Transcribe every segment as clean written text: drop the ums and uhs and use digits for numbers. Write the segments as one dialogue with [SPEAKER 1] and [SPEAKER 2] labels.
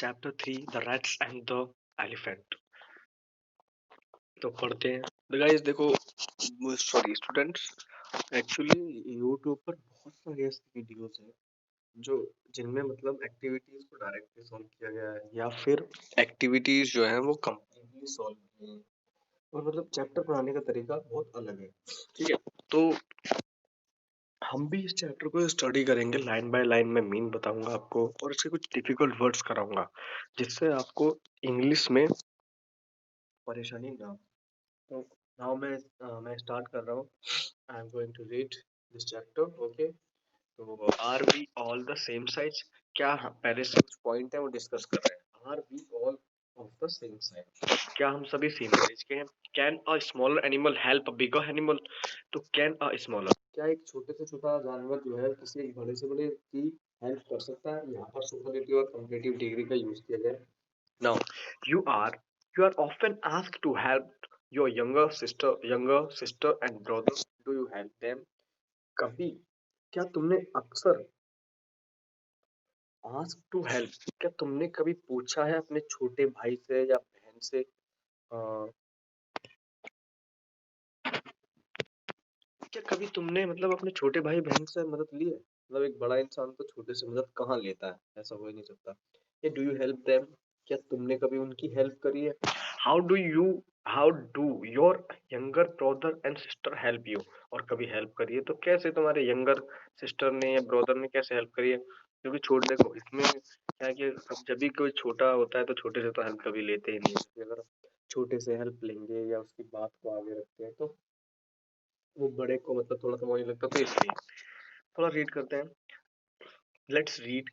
[SPEAKER 1] Chapter 3 the rats and the elephant. तो पढ़ते हैं। तो गाइस देखो, सॉरी स्टूडेंट्स, एक्चुअली यूट्यूब पर बहुत सारे ऐसे वीडियोस हैं जो जिनमें मतलब एक्टिविटीज को डायरेक्टली सॉल्व किया गया है या फिर एक्टिविटीज जो है वो कंप्लीटली सॉल्व की हैं और मतलब चैप्टर पढ़ाने का तरीका बहुत अलग है। ठीक है, तो हम भी इस चैप्टर को स्टडी करेंगे, लाइन बाय लाइन में मीन बताऊंगा आपको और इसके कुछ डिफिकल्ट वर्ड्स कराऊंगा जिससे आपको इंग्लिश में परेशानी ना हो। तो नाउ मैं स्टार्ट कर रहा हूँ। I am going to read this chapter. Okay, तो are we all the same size, क्या पहले से कुछ पॉइंट है वो डिस्कस कर रहे हैं। Are we all of the same size, क्या हम सभी सेम साइज के हैं। Can a smaller animal help a bigger animal, तो कैन अ स्मॉलर, क्या एक छोटे से छोटा जानवर जो है किसी एक बड़े से बड़े की हेल्प कर सकता है। यहाँ पर सुपरलेटिव और कंपैरेटिव डिग्री का यूज किया गया है। Now you are you are often asked to help your younger sister and brother. Do you help them? कभी, क्या तुमने अक्सर, ask to help, क्या तुमने कभी पूछा है अपने छोटे भाई से या बहन से, क्या कभी तुमने मतलब अपने छोटे भाई बहन से मदद ली है। मतलब एक बड़ा इंसान तो छोटे से मदद कहाँ लेता है, ऐसा हो ही नहीं सकता। ये डू यू हेल्प देम, क्या तुमने कभी उनकी हेल्प करी है। How do you how do your younger brother and sister help you, और कभी हेल्प करी है तो कैसे तुम्हारे यंगर सिस्टर ने या ब्रदर ने कैसे हेल्प करी है। क्योंकि छोड़ देखो, इसमें क्या है कि जब भी कोई छोटा होता है तो छोटे से तो हेल्प कभी लेते ही नहीं है। अगर छोटे से हेल्प लेंगे या उसकी बात को आगे रखते हैं तो वो बड़े को मतलब थोड़ा सा वही लगता है, तो इसलिए थोड़ा रीड करते हैं। लेट्स रीड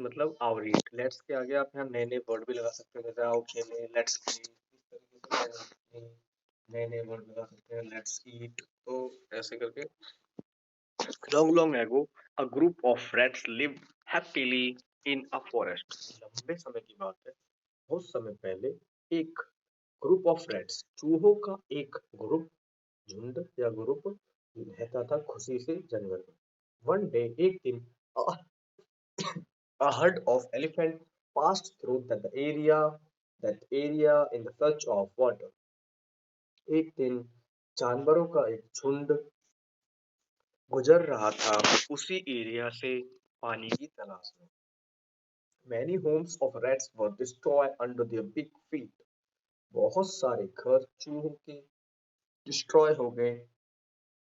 [SPEAKER 1] मतलब आओ रीड। लेट्स के आगे आप यहाँ नए नए वर्ड भी लगा सकते हैं, जैसे आओ खेले, लेट्स प्ले, इस तरीके से नए नए वर्ड लगा सकते हैं। लेट्स ईट, तो ऐसे करके। Long long ago a group of rats live happily in a forest. लंबे समय की बात है, बहुत समय पहले एक ग्रुप ऑफ रैट्स, चूहों का एक ग्रुप, झुंड या ग्रुप रहता था खुशी से जंगल में। वन डे, एक दिन, a herd of elephants passed through that area in the search of water. एक दिन जानवरों का एक झुंड गुजर रहा था उसी एरिया से पानी की तलाश में। Many homes of rats were destroyed under their big feet. बहुत सारे घर चूहों के डिस्ट्रॉय हो गए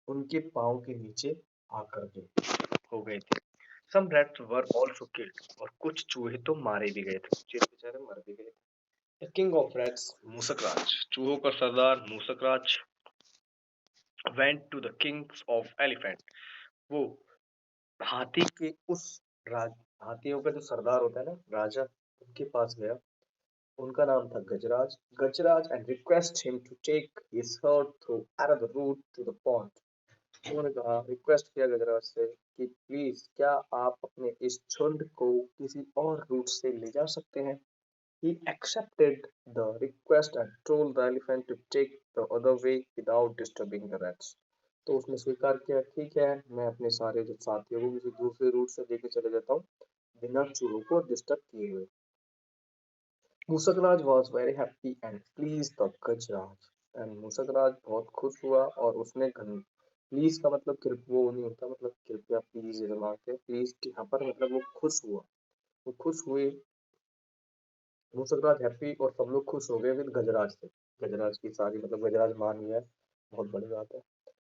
[SPEAKER 1] उनके पाँव के नीचे आकर के हो गए थे। Some rats were also killed, और कुछ चूहे तो मारे भी गए थे, कुछ बेचारे मर भी गए थे। The king of rats, मूसकराज, चूहों का सरदार मूसकराज, went to the kings of elephant, वो हाथी के उस राज हाथियों का जो सरदार होता है ना, राजा, उनके पास गया। उनका नाम था गजराज। गजराज and request him to take his herd through another route to the pond. उन्होंने कहा, रिक्वेस्ट किया गजराज से कि प्लीज क्या आप अपने इस झुंड को किसी और रूट से ले जा सकते हैं। He accepted the request and told the elephant to take the other way without disturbing the rats. तो उसने स्वीकार किया, ठीक है मैं अपने सारे जो साथियों को किसी दूसरे रूट से लेके चले जाता हूँ बिना चूहों को डिस्टर्ब किए हुए। मूसकराज was very happy and pleased the Gajraj, and मूसकराज बहुत खुश हुआ और उसने प्लीज का मतलब वो नहीं होता, मतलब कृपया प्लीज मांगते, प्लीज यहाँ पर मतलब वो खुश हुआ, वो खुश हुए। मूसकराज हैप्पी और सब लोग खुश हो गए फिर गजराज से। गजराज की सारी मतलब गजराज मान गया, बहुत बड़ी बात है।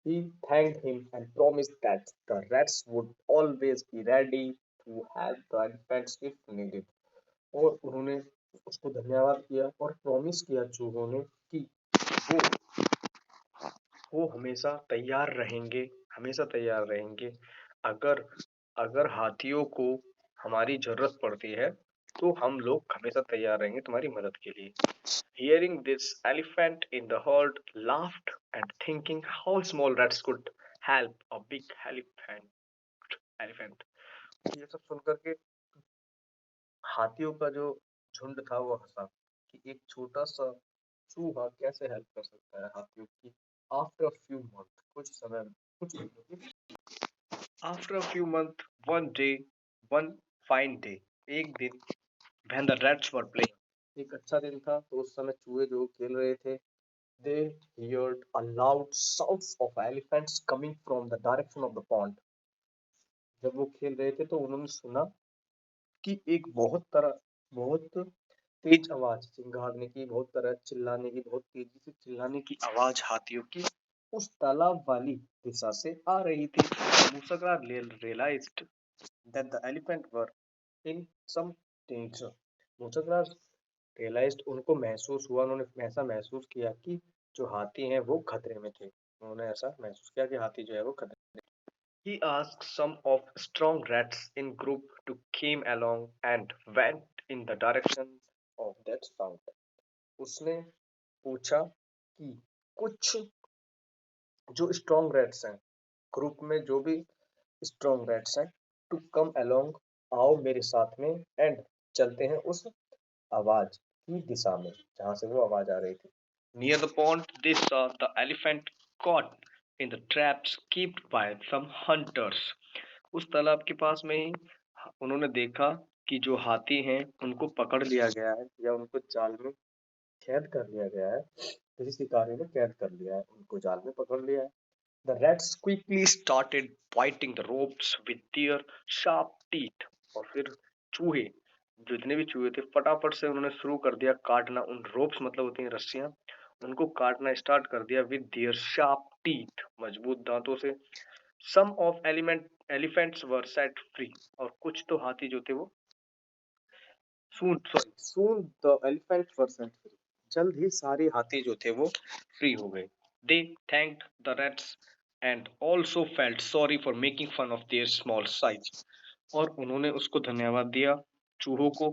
[SPEAKER 1] He thanked him and promised that the rats would always be ready to help the elephants if needed. और उन्होंने उसको धन्यवाद किया और प्रॉमिस किया चूहों ने कि वो वो हमेशा तैयार रहेंगे अगर अगर हाथियों को हमारी जरूरत पड़ती है तो हम लोग हमेशा तैयार रहेंगे तुम्हारी मदद के लिए। Hearing this, elephant in the herd laughed and thinking how small rats could help a big elephant. ये सब सुनकर के हाथियों का जो झुंड था वो हंसा कि एक छोटा सा चूहा कैसे हेल्प कर सकता है हाथियों की। After a few months, कुछ दिनों के After a few months, one fine day, एक दिन When the rats were playing, एक अच्छा दिन था तो उस समय चूहे जो खेल रहे थे, they heard a loud shouts of elephants coming from the direction of the pond. जब वो खेल रहे थे तो उन्होंने सुना कि एक बहुत तेज आवाज चिंगारने की, बहुत तरह चिल्लाने की, बहुत तेजी से चिल्लाने की आवाज हाथियों की उस तालाब वाली दिशा से आ रही थी। मूसका realized that the elephant were in some danger. मूसका realized उनको महसूस हुआ, उन्होंने ऐसा महसूस किया कि जो हाथी हैं वो खतरे में थे। उन्होंने ऐसा महसूस किया कि हाथी जो है वो खतरे में। He asked some of strong rats in group to came along and went in the direction of that sound. उसने पूछा कि कुछ जो स्ट्रॉन्ग रेट्स हैं, ग्रुप में जो भी स्ट्रॉन्ग रेट्स हैं, टू कम अलोंग, आओ मेरे साथ में, एंड चलते हैं उस आवाज की दिशा में जहां से वो आवाज आ रही थी। Near the pond they saw the elephant caught in the traps keeped by some hunters. उस तालाब के पास में ही उन्होंने देखा कि जो हाथी हैं उनको पकड़ लिया गया है या उनको जाल में कैद कर लिया गया है। किसी शिकारी ने कैद कर लिया है, उनको जाल में पकड़ लिया है। The rats quickly started biting the ropes with their sharp teeth. और फिर चूहे, जितने भी चूहे थे, फटाफट से उन्होंने शुरू कर दिया काटना। उन ropes मतलब होती हैं रस्सियां, उनको काटना स्टार्ट कर दिया with their sharp teeth, मजबूत दांतों से। Some of elephants were set free. और कुछ तो हाथी जो थे वो soon the elephants were set free. जल्द ही सारे हाथी जो थे वो फ्री हो गए। They thanked the rats and also felt sorry for making fun of their small size. और उन्होंने उसको धन्यवाद दिया चूहों को,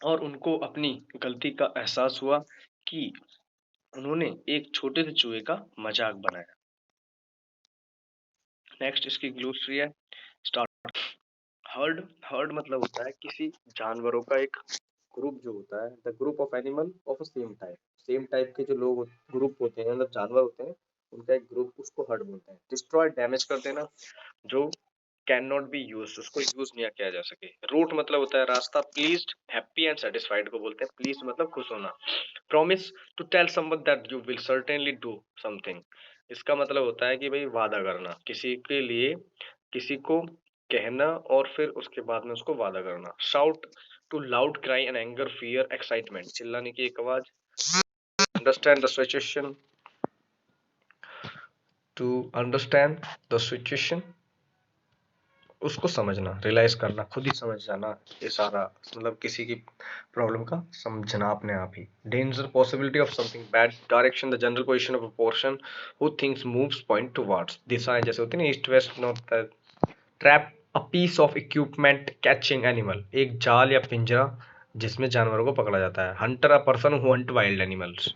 [SPEAKER 1] और उनको अपनी गलती का एहसास हुआ कि उन्होंने एक छोटे से चूहे का मजाक बनाया। नेक्स्ट इसकी ग्लोसरी है स्टार्ट। हर्ड, हर्ड मतलब होता है किसी जानवरों का एक ग्रुप जो होता है, the group of animal of same type. Same type के जो लोग ग्रुप होते हैं, मतलब जानवर होते हैं, उनका एक ग्रुप, उसको हर्ड बोलते हैं। डिस्ट्रॉय डैमेज कर देना, जो कैन नॉट बी यूज, उसको यूज नहीं किया जा सके। रूट मतलब होता है रास्ता। प्लीज्ड, हैप्पी एंड सेटिस्फाइड को बोलते हैं। प्लीज मतलब खुश होना। Promise, to tell someone that you will certainly do something. इसका मतलब होता है कि भाई वादा करना, किसी के लिए किसी को कहना और फिर उसके बाद में उसको वादा करना। Shout, to loud cry and anger fear excitement, चिल्लाने की एक आवाज। Understand the situation, to understand the situation, उसको समझना, रियलाइज करना, खुद ही समझ जाना, ये सारा मतलब किसी की प्रॉब्लम का समझना अपने आप ही। Danger, possibility of something bad. Direction, the general position of a person who thinks moves point towards, दिशाएं जैसे होती है ना, east west north. Trap, a piece of equipment catching animal, एक जाल या पिंजरा जिसमें जानवरों को पकड़ा जाता है। Hunter, a person who Hunt wild animals,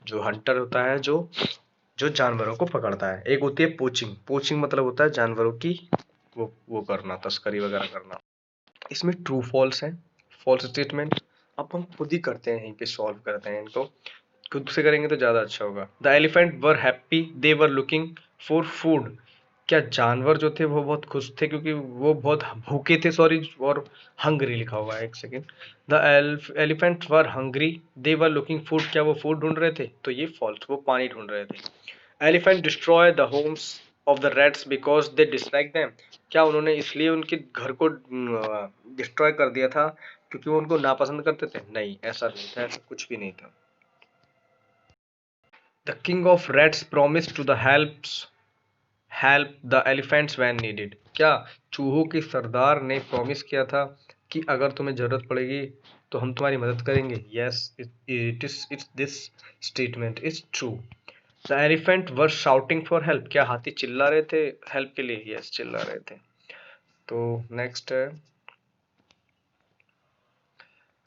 [SPEAKER 1] जो हंटर होता है जो जो जानवरों को पकड़ता है। एक होती है पोचिंग, पोचिंग मतलब होता है जानवरों की वो करना, तस्करी वगैरह करना। इसमें ट्रू फॉल्स है, फॉल्स स्टेटमेंट अब हम खुद ही करते हैं, यहीं पे सॉल्व करते हैं इनको, खुद से करेंगे तो ज्यादा अच्छा होगा। The elephant were happy, they were looking for food, क्या जानवर जो थे वो बहुत खुश थे क्योंकि वो बहुत भूखे थे, सॉरी, और हंग्री लिखा हुआ है, एक second. The elephant were hungry, they were looking food, क्या वो फूड ढूंढ रहे थे, तो ये फॉल्स, वो पानी ढूंढ रहे थे। Elephant destroy the homes of the rats because they dislike them, क्या उन्होंने इसलिए उनके घर को डिस्ट्रॉय कर दिया था क्योंकि वो उनको नापसंद करते थे? नहीं, ऐसा नहीं था, ऐसा कुछ भी नहीं था। The king of rats promise to the help the elephants when needed, क्या चूहों के सरदार ने प्रॉमिस किया था कि अगर तुम्हें जरूरत पड़ेगी तो हम तुम्हारी मदद करेंगे? Yes, it's this statement is true. The elephant were shouting for help, क्या हाथी चिल्ला रहे थे हेल्प के लिए? यस, चिल्ला रहे थे। तो नेक्स्ट है,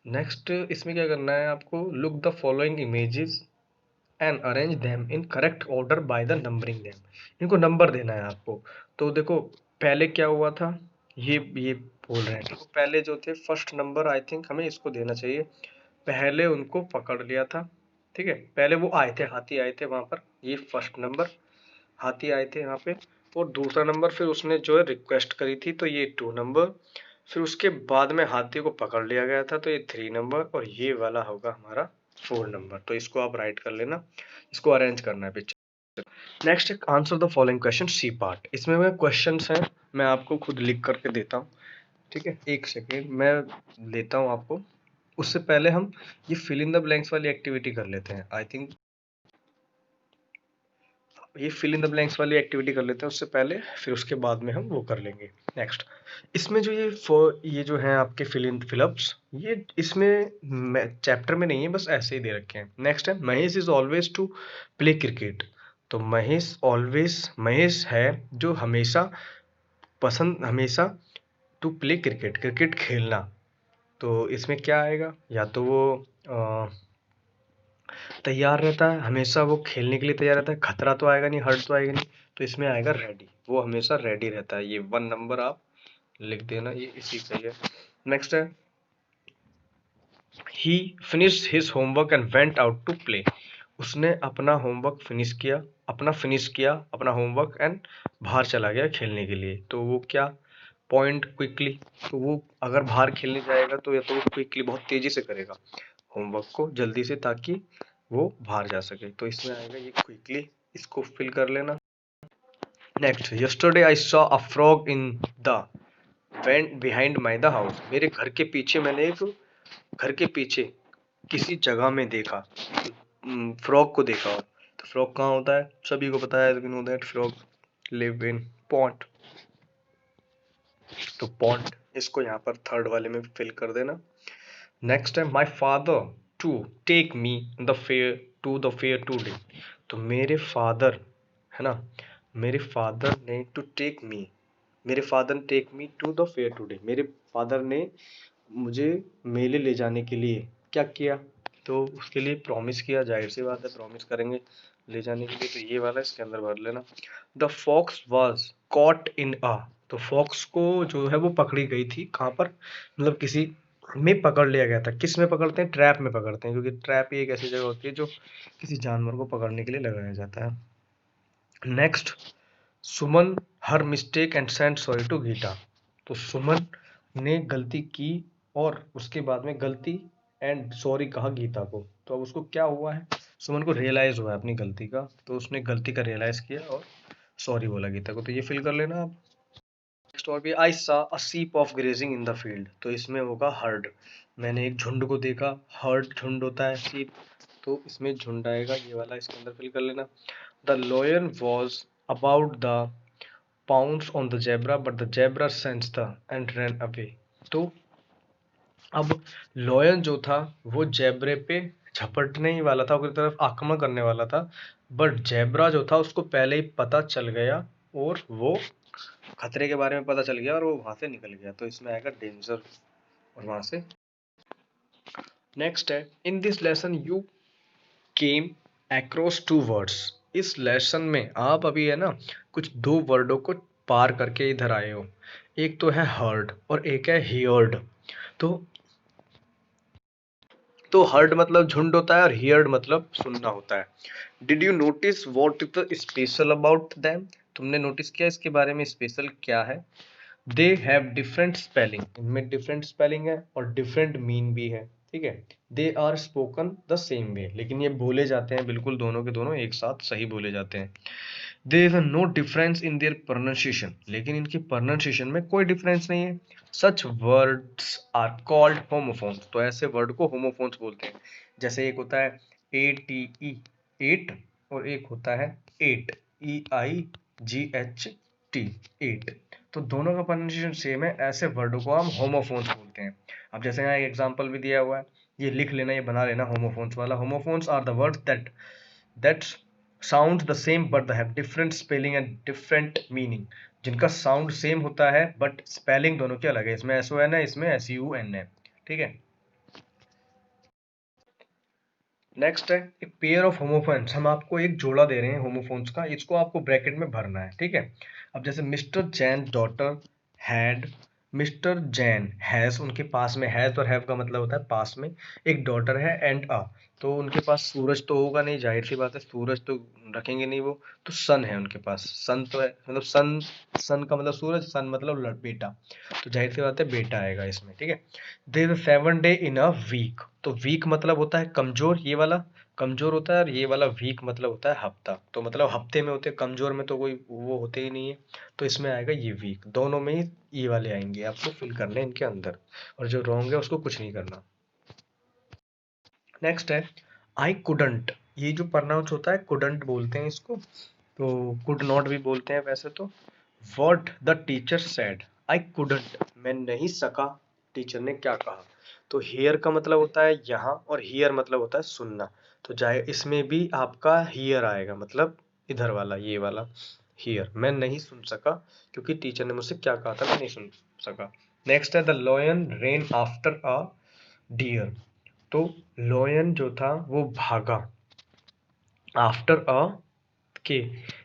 [SPEAKER 1] नेक्स्ट इसमें क्या करना है आपको, look the following images and arrange them in correct order by the numbering them, इनको नंबर देना है आपको। तो देखो पहले क्या हुआ था, ये बोल रहे हैं, देखो पहले जो थे फर्स्ट नंबर, आई थिंक हमें इसको देना चाहिए। पहले उनको पकड़ लिया था, ठीक है, पहले वो आए थे, हाथी आए थे वहां पर, ये फर्स्ट नंबर, हाथी आए थे यहाँ पे। और दूसरा नंबर फिर उसने जो है रिक्वेस्ट करी थी, तो ये 2 नंबर। फिर उसके बाद में हाथी को पकड़ लिया गया था, तो ये 3 नंबर और ये वाला होगा हमारा 4 नंबर। तो इसको आप राइट कर लेना, इसको अरेंज करना है picture. Next, answer the following question C part. इसमें मैं क्वेश्चंस हैं, मैं आपको खुद लिख करके देता हूँ, ठीक है। एक सेकेंड मैं लेता हूँ आपको, उससे पहले हम ये फिल इन द ब्लैंक्स वाली एक्टिविटी कर लेते हैं। आई थिंक ये फिल इन द ब्लैंक्स वाली एक्टिविटी कर लेते हैं उससे पहले, फिर उसके बाद में हम वो कर लेंगे। नेक्स्ट, इसमें जो ये जो है आपके फिल इन फिलअप्स, ये इसमें चैप्टर में नहीं है, बस ऐसे ही दे रखे हैं। नेक्स्ट है, Mahesh is always to play cricket. तो महेश है जो हमेशा टू प्ले क्रिकेट, क्रिकेट खेलना। तो इसमें क्या आएगा, या तो वो तैयार रहता है, हमेशा वो खेलने के लिए तैयार रहता है, खतरा तो आएगा नहीं, हर्ट तो आएगा नहीं, तो इसमें आएगा रेडी, वो हमेशा रेडी रहता है। ये 1 नंबर आप लिख देना, ये इसी का ही है। नेक्स्ट है, he finished his homework and went out to play. उसने अपना होमवर्क फिनिश किया अपना होमवर्क एंड बाहर चला गया खेलने के लिए। तो वो क्या, पॉइंट क्विकली, तो वो अगर बाहर खेलने जाएगा तो या तो वो क्विकली बहुत तेजी से करेगा होमवर्क को, जल्दी से, ताकि वो बाहर जा सके। तो इसमें आएगा ये क्विकली, इसको फिल कर लेना। Next, yesterday I saw a frog in the went behind my the house. मेरे घर के पीछे मैंने एक घर के पीछे किसी जगह में देखा, फ्रॉग को देखा। तो फ्रॉग कहाँ होता है, सभी को पता है, know that frog live in pond. तो पॉन्ड, इसको यहाँ पर थर्ड वाले में फिल कर देना। नेक्स्ट है, my father to take me the fair today. तो मेरे फादर है ना, मेरे फादर ने टू टेक मी, मेरे father take me to the fair today. मेरे फादर ने मुझे मेले ले जाने के लिए क्या किया, तो उसके लिए प्रॉमिस किया, जाहिर सी बात है प्रॉमिस करेंगे ले जाने के लिए, तो ये वाला इसके अंदर भर लेना। The fox was caught in a. तो फॉक्स को जो है वो पकड़ी गई थी, कहाँ पर, मतलब किसी में पकड़ लिया गया था। किस में पकड़ते हैं, ट्रैप में पकड़ते हैं, क्योंकि ट्रैप ही एक ऐसी जगह होती है जो किसी जानवर को पकड़ने के लिए लगाया जाता है। Next, Suman her mistake and send sorry to Gita. तो सुमन ने गलती की और उसके बाद में गलती एंड सॉरी कहा गीता को। तो अब उसको क्या हुआ है, सुमन को रियलाइज हुआ है अपनी गलती का, तो उसने गलती का रियलाइज किया और सॉरी बोला गीता को। तो ये फिल कर लेना आप। नेक्स्ट और भी, आई सा अ सीप of grazing in the field. तो इसमें होगा हर्ड, मैंने एक झुंड को देखा, हर्ड झुंड होता है, सीप, तो इसमें झुंड आएगा, ये वाला इसके अंदर फिल कर लेना। The lion was about the pounce on the zebra but the zebra sensed the and ran away। तो अब लॉयन जो था वो जेब्रे पे झपटने ही वाला था, उसकी तरफ आक्रमण करने वाला था, बट जेब्रा जो था उसको पहले ही पता चल गया और वो खतरे के बारे में पता चल गया और वो वहां से निकल गया। तो इसमें आएगा डेंजर और वहां से। नेक्स्ट है, इन this lesson you came across 2 words. इस लेसन में आप अभी है ना कुछ 2 वर्डों को पार करके इधर आए हो। एक तो है हर्ड और एक है हियर्ड। तो हर्ड मतलब झुंड होता है और हियर्ड मतलब सुनना होता है। Did you notice what is the special about them. तुमने नोटिस किया इसके बारे में स्पेशल क्या है। दे हैव डिफरेंट स्पेलिंग, इनमें डिफरेंट स्पेलिंग है और डिफरेंट मीन भी है, ठीक है। They are spoken the same way, लेकिन ये बोले जाते हैं बिल्कुल दोनों के दोनों एक साथ सही बोले जाते हैं। There is no difference in their pronunciation, लेकिन इनकी प्रोनाउंसिएशन में कोई डिफरेंस नहीं है। Such words are called homophones. तो ऐसे वर्ड को होमोफोन्स बोलते हैं। जैसे एक होता है ATE, एट, और एक होता है एट, EIGHT, एट। तो दोनों का प्रोनाउंसिएशन सेम है, ऐसे वर्डों को हम होमोफोन्स बोलते हैं। अब जैसे यहाँ एक एग्जांपल भी दिया हुआ है, ये लिख लेना, ये बना लेना होमोफोन्स वाला। Homophones are the words that sound the same but have different spelling and different meaning. जिनका साउंड सेम होता है बट स्पेलिंग दोनों की अलग है, इसमें SON है, इसमें SUN है, ठीक है। नेक्स्ट है, एक पेयर ऑफ होमोफोन्स। हम आपको एक जोड़ा दे रहे हैं होमोफोन्स का, इसको आपको ब्रैकेट में भरना है, ठीक है। अब जैसे mister Jain daughter had mister Jain has, उनके पास में, हैज़ और हैव का मतलब होता है पास में, एक डॉटर है एंड अ, तो उनके पास सूरज तो होगा नहीं, जाहिर सी बात है, सूरज तो रखेंगे नहीं वो, तो सन है उनके पास, सन तो है, मतलब सन, सन का मतलब सूरज, सन मतलब बेटा, तो जाहिर सी बात है बेटा आएगा इसमें, ठीक है। There is 7 day in a week, तो वीक मतलब होता है कमजोर, ये वाला कमजोर होता है, और ये वाला वीक मतलब होता है हफ्ता, तो मतलब हफ्ते में होते हैं, कमजोर में तो कोई वो होते ही नहीं है, तो इसमें आएगा ये वीक, दोनों में ही ये वाले आएंगे, आपको फिल करने हैं इनके अंदर, और जो रॉन्ग है उसको कुछ नहीं करना। नेक्स्ट है आई कुडंट, ये जो प्रोनाउंस होता है कुडंट बोलते हैं इसको, तो कुड नॉट भी बोलते हैं वैसे तो। What the teacher said, I couldn't, मैं नहीं सका, टीचर ने क्या कहा, तो हियर का मतलब होता है यहाँ, और हियर मतलब होता है सुनना, तो जाए इसमें भी आपका हियर आएगा, मतलब इधर वाला, ये वाला हियर, मैं नहीं सुन सका क्योंकि टीचर ने मुझसे क्या कहा था, मैं नहीं सुन सका। नेक्स्ट है the lion ran after a deer, तो लॉयन जो था वो भागा आफ्टर अ के,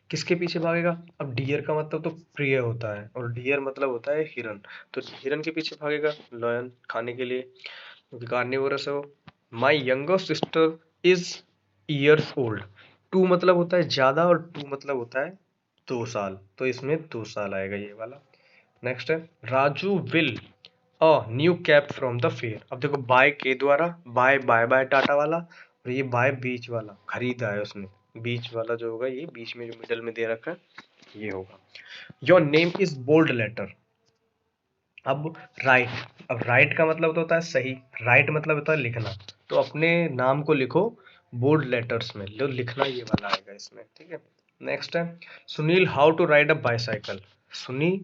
[SPEAKER 1] किसके पीछे भागेगा, अब डियर का मतलब तो प्रिय होता है, और डियर मतलब होता है हिरन, तो हिरन के पीछे भागेगा लॉयन खाने के लिए, क्योंकि कार्निवोरस है वो। My younger sister is years old, two मतलब होता है ज्यादा, और टू मतलब होता है 2 साल, तो इसमें 2 साल आएगा ये वाला। नेक्स्ट है Raju will a new cap from the fair, अब देखो बाय के द्वारा, बाय बाय बाय टाटा वाला, और ये बाय बीच वाला खरीदा है उसने, बीच वाला जो होगा ये बीच में जो मिडल में दे रखा है ये होगा। Your name is bold letter, अब राइट, अब राइट का मतलब तो होता है सही, राइट मतलब होता है लिखना, तो अपने नाम को लिखो बोल्ड लेटर्स में, लो लिखना ये वाला आएगा इसमें, ठीक है। नेक्स्ट है Sunil how to ride a bicycle, सुनी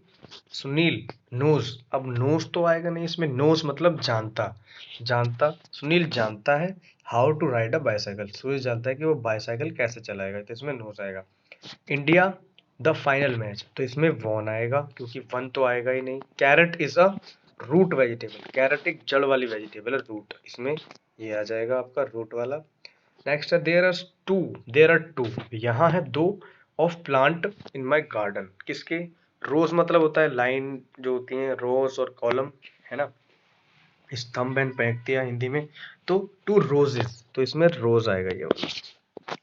[SPEAKER 1] सुनील नोज, अब नोज तो आएगा नहीं इसमें, नोज मतलब जानता, जानता, सुनील जानता है how to ride a bicycle, Sunil जानता है कि वो बाईसाइकिल कैसे चलाएगा, तो इसमें नोज आएगा। इंडिया द फाइनल मैच, तो इसमें वॉन आएगा क्योंकि वन तो आएगा ही नहीं। Carrot is a root vegetable, carrot एक जड़ वाली वेजिटेबल है, रूट, इसमें ये आ जाएगा आपका रूट वाला। नेक्स्ट है देयर आर टू, यहाँ है दो, of plant in my garden, किसके, रोज मतलब होता है लाइन जो होती है, रोज और कॉलम, है ना, स्तंभ एंड पंक्तियां हिंदी में, तो टू रोजेस, तो इसमें रोज आएगा ये वाला।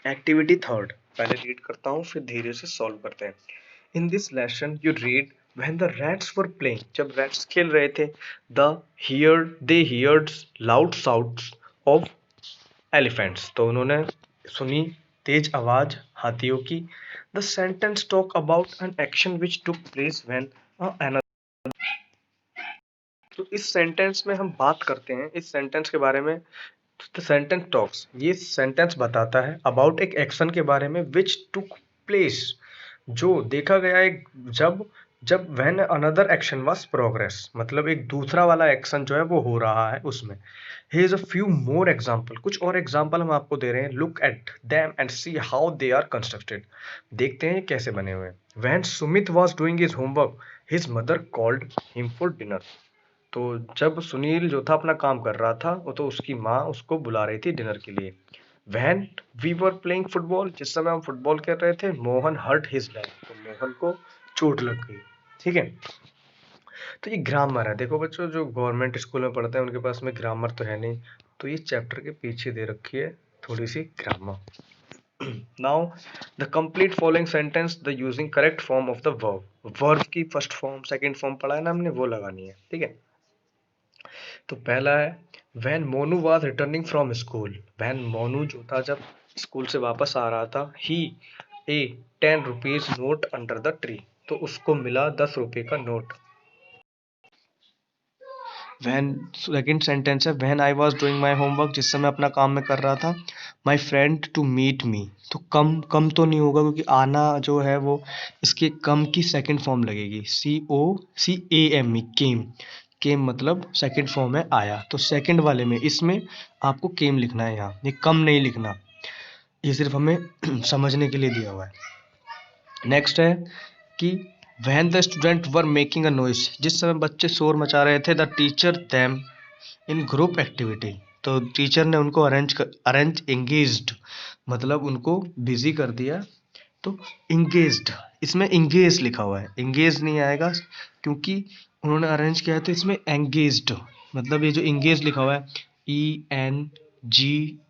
[SPEAKER 1] एक्टिविटी थर्ड, पहले रीड करता हूँ फिर धीरे से सॉल्व करते हैं। In this lesson you read when the rats were playing, जब रैट्स खेल रहे थे, they heard loud sounds of elephants, तो उन्होंने सुनी तेज आवाज हाथियों की। The sentence talk about an action which took place when another, तो इस सेंटेंस में हम बात करते हैं इस सेंटेंस के बारे में, द सेंटेंस टॉक्स, ये सेंटेंस बताता है अबाउट एक एक्शन के बारे में, विच टुक प्लेस, जो देखा गया है, जब जब when another action was progress, मतलब एक दूसरा वाला एक्शन जो है वो हो रहा है उसमें। Here is a few more example, कुछ और एग्जांपल हम आपको दे रहे हैं, look at them and see how they are constructed, देखते हैं कैसे बने हुए हैं। When Sumit was doing his homework his mother called him for dinner, तो जब सुनील जो था अपना काम कर रहा था, वो तो उसकी माँ उसको बुला रही थी डिनर के लिए। When we were playing football, जिस समय हम फुटबॉल खेल रहे थे, मोहन हर्ट हिज लेग, तो मोहन को चोट लग गई, ठीक है। तो ये ग्रामर है, देखो बच्चों जो गवर्नमेंट स्कूल में पढ़ते हैं उनके पास में ग्रामर तो है नहीं, तो ये चैप्टर के पीछे दे रखी है थोड़ी सी grammar. Now the complete following sentence the using correct form of the verb, verb की फर्स्ट फॉर्म सेकंड फॉर्म पढ़ा है ना हमने, वो लगानी है, ठीक है। तो पहला है when Monu was returning from school, when Monu जो था जब स्कूल से वापस आ रहा था, he a 10 rupees note under the tree, तो उसको मिला 10 रुपए का नोट। वैन सेकेंड सेंटेंस है when I was doing my homework, जिस समय अपना काम मैं कर रहा था, my friend to meet me, तो कम कम तो नहीं होगा क्योंकि आना जो है वो इसके कम की सेकंड फॉर्म लगेगी, COCAME, केम, केम मतलब सेकंड फॉर्म है आया, तो सेकंड वाले में इसमें आपको केम लिखना है, यहाँ ये कम नहीं लिखना, ये सिर्फ हमें समझने के लिए दिया हुआ है। नेक्स्ट है कि when the student were making a noise, जिस समय बच्चे शोर मचा रहे थे, the teacher them in group activity, तो टीचर ने उनको अरेंज एंगेज्ड, मतलब उनको बिजी कर दिया, तो इंगेज्ड इसमें इंगेज लिखा हुआ है, इंगेज नहीं आएगा क्योंकि उन्होंने अरेंज किया है तो इसमें एंगेज्ड, मतलब ये जो इंगेज लिखा हुआ है ENGAZE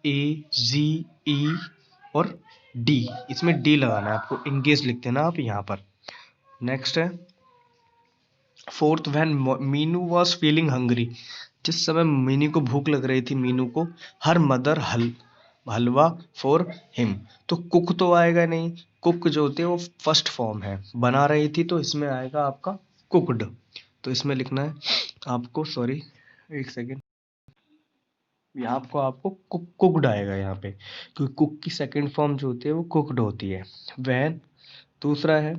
[SPEAKER 1] और डी, इसमें डी लगाना है आपको, इंगेज लिखते हैं ना आप यहाँ पर। नेक्स्ट है fourth, when Meenu was feeling hungry, जिस समय मीनू को भूख लग रही थी, मीनू को, her mother halwa for him, तो कुक तो आएगा नहीं, कुक जो होते हैं वो फर्स्ट फॉर्म है, बना रही थी तो इसमें आएगा आपका कुकड, तो इसमें लिखना है आपको, सॉरी एक सेकेंड, यहाँ आपको आपको कुकड आएगा यहाँ पे, क्योंकि कुक की सेकंड फॉर्म जो होती है वो कुकड होती है। वैन, दूसरा है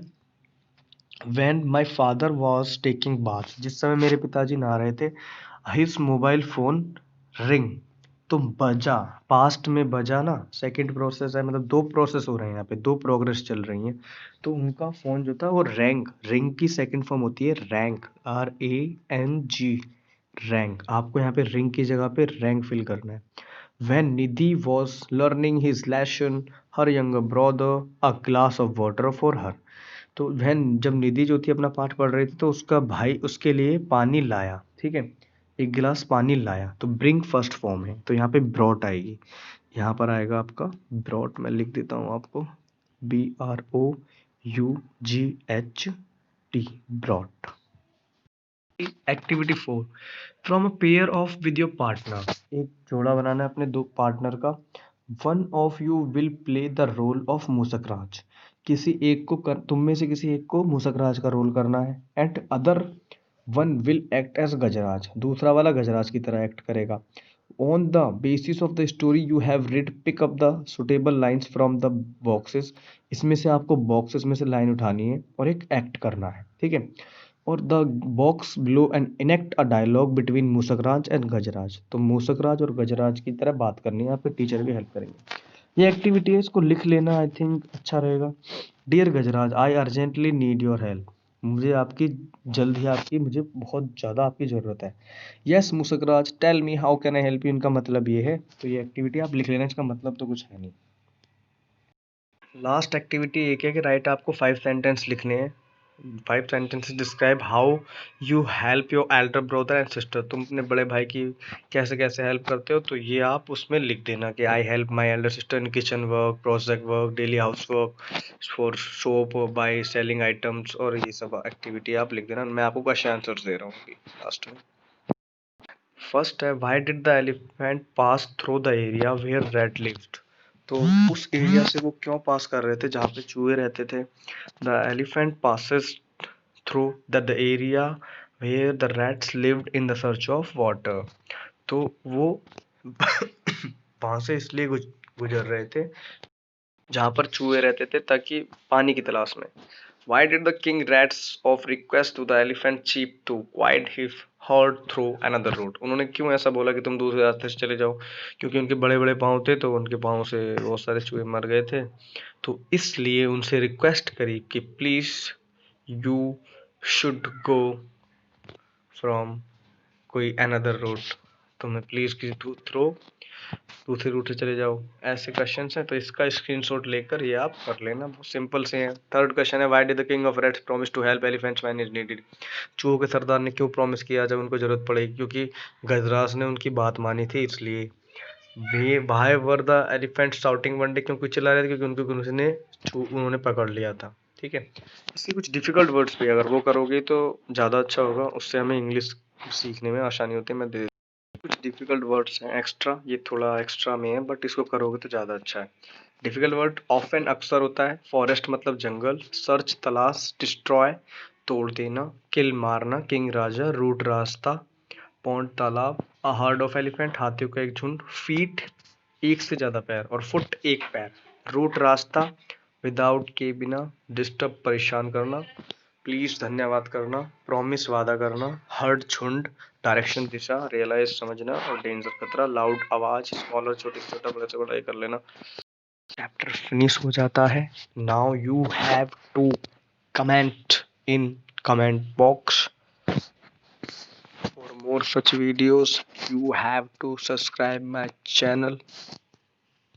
[SPEAKER 1] When my father was taking bath, जिस समय मेरे पिताजी नहा रहे थे, his mobile phone ring, तो बजा, पास्ट में बजा ना, सेकंड प्रोसेस है, मतलब दो प्रोसेस हो रहे हैं यहाँ पे, दो प्रोग्रेस चल रही हैं, तो उनका फोन जो था वो रैंक, रिंग की सेकंड फॉर्म होती है रैंक, RANG, रैंक, आपको यहाँ पे रिंग की जगह पे रैंक फिल करना है। When Nidhi was learning his lesson, her younger brother a glass of water for her, तो वह जब निधि जो थी अपना पाठ पढ़ रही थी तो उसका भाई उसके लिए पानी लाया, ठीक है, एक गिलास पानी लाया, तो ब्रिंग फर्स्ट फॉर्म है, तो यहाँ पे ब्रॉट आएगी, यहाँ पर आएगा आपका ब्रॉट, मैं लिख देता हूँ आपको, BROUGHT, brought. Activity 4, from a pair of with your partner, एक जोड़ा बनाना है अपने दो पार्टनर का। One of you will play the role of Mooskaraj, किसी एक को तुम में से किसी एक को मूसकराज का रोल करना है। And other one will act as Gajraj, दूसरा वाला गजराज की तरह एक्ट करेगा। On the basis of the story you have read, pick up the suitable lines from the boxes, इसमें से आपको बॉक्सेस में से लाइन उठानी है और एक एक्ट करना है, ठीक है। और the box below and enact a dialogue between Mooskaraj and Gajraj, तो मूसकराज और गजराज की तरह बात करनी है, आपके टीचर भी हेल्प करेंगे। ये एक्टिविटी है, इसको लिख लेना, आई थिंक अच्छा रहेगा। Dear Gajraj, I urgently need your help, मुझे आपकी, जल्द ही आपकी, मुझे बहुत ज़्यादा आपकी ज़रूरत है। Yes Mooskaraj, tell me how can I help you, इनका मतलब ये है, तो ये एक्टिविटी आप लिख लेना, इसका मतलब तो कुछ है नहीं। लास्ट एक्टिविटी एक है कि राइट आपको 5 सेंटेंस लिखने हैं, 5 sentences describe how you help your Elder brother and sister, तुम अपने बड़े भाई की कैसे कैसे हेल्प करते हो, तो ये आप उसमें लिख देना कि I help my elder sister in kitchen work, project work, daily house work, for shop by selling items, और ये सब एक्टिविटी आप लिख देना। मैं आपको क्वेश्चन आंसर्स दे रहा हूँ लास्ट में। फर्स्ट है why did the elephant pass through the area where rat lived, तो उस एरिया से वो क्यों पास कर रहे थे जहाँ पे चूहे रहते थे। The elephant passes through the area where the rats lived in the search of water, तो वो वहां से इसलिए गुजर रहे थे जहां पर चूहे रहते थे ताकि पानी की तलाश में। Why did the king rats of request to the elephant chief to guide his herd through another route? उन्होंने क्यों ऐसा बोला कि तुम दूसरे रास्ते से चले जाओ, क्योंकि उनके बड़े बड़े पाँव थे तो उनके पाँव से बहुत सारे चूहे मर गए थे, तो इसलिए उनसे रिक्वेस्ट करी कि please you should go from कोई अनदर रूट, तुम्हें प्लीज किसी थ्रू दूसरे रूट से चले जाओ। ऐसे क्वेश्चन हैं, तो इसका स्क्रीनशॉट लेकर ये आप कर लेना, बहुत सिंपल से हैं। थर्ड क्वेश्चन है why did the king of rats promise to help elephants when is needed, चूहों के सरदार ने क्यों प्रॉमिस किया जब उनको जरूरत पड़ेगी, क्योंकि गजराज ने उनकी बात मानी थी इसलिए। भाई were the elephant shouting one day, क्योंकि चिल्ला रहे थे क्योंकि उनको किसी ने उन्होंने पकड़ लिया था, ठीक है। इसके कुछ डिफिकल्ट वर्ड्स भी अगर वो करोगे तो ज़्यादा अच्छा होगा, उससे हमें इंग्लिश सीखने में आसानी होती है। मैं कुछ डिफिकल्ट वर्ड्स हैं एक्स्ट्रा, ये थोड़ा एक्स्ट्रा में है बट इसको करोगे तो ज़्यादा अच्छा है। डिफिकल्ट वर्ड ऑफन अक्सर होता है, फॉरेस्ट मतलब जंगल, सर्च तलाश, डिस्ट्रॉय तोड़ देना, किल मारना, किंग राजा, रूट रास्ता, पॉन्ड तालाब, अ हर्ड ऑफ एलिफेंट हाथियों का एक झुंड, फीट एक से ज़्यादा पैर और फुट एक पैर, रूट रास्ता, विदाउट के बिना, डिस्टर्ब परेशान करना, प्लीज धन्यवाद करना, प्रॉमिस वादा करना, हर्ड झुंड, डायरेक्शन दिशा, रियलाइज समझना, और डेंजर खतरा, लाउड आवाज, स्मॉलर छोटे से छोटा बड़े से बड़ा, ये कर लेना। चैप्टर फिनिश हो जाता है। Now you have to comment in comment box. For more such videos, you have to subscribe my channel.